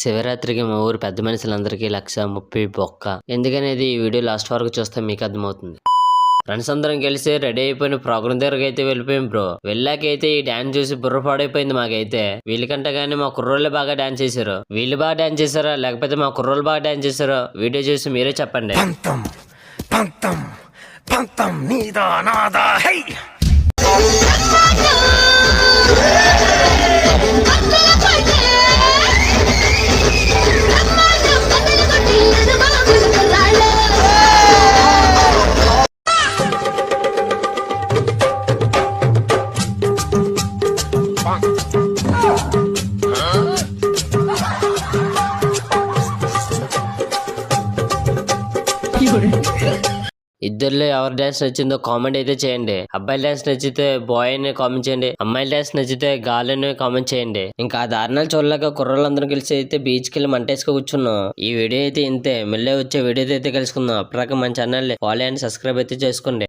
శివరాత్రికి మా ఊరు పెద్ద మనుషులందరికీ 1,30,000 బొక్క. ఎందుకనేది ఈ వీడియో లాస్ట్ వరకు చూస్తే మీకు అర్థమవుతుంది. ఫ్రెండ్స్ అందరం కలిసి రెడీ అయిపోయిన ప్రోగ్రామ్ దగ్గరకు అయితే వెళ్ళిపోయాం బ్రో. వెళ్ళాకైతే ఈ డాన్స్ చూసి బుర్ర పాడైపోయింది మాకైతే. వీళ్ళకంటే గానీ మా కుర్రోళ్ళే బాగా డాన్స్ చేశారు. వీళ్ళు బాగా డాన్స్ చేశారా లేకపోతే మా కుర్రోళ్ళు బాగా డాన్స్ చేశారో వీడియో చూసి మీరే చెప్పండి. పంతం పంతం పంతం నీదా నాదా హై ఇద్దరిలో ఎవరి డాన్స్ నచ్చిందో కామెంట్ అయితే చేయండి. అబ్బాయిల డాన్స్ నచ్చితే బాయ్ అని కామెంట్ చేయండి. అమ్మాయిల డాన్స్ నచ్చితే గాల్ అని కామెంట్ చేయండి. ఇంకా ఆ దారుణాలు చూడలేక కుర్రోళ్ళందరం కలిసి అయితే బీచ్కి వెళ్ళి మంటేసుకు కూర్చున్నాం. ఈ వీడియో అయితే ఇంతే. మళ్ళీ వచ్చే వీడియో అయితే కలుసుకుందాం. అప్పటిదాకా మన ఛానల్ ఫాలో అండ్ సబ్స్క్రైబ్ అయితే చేసుకోండి.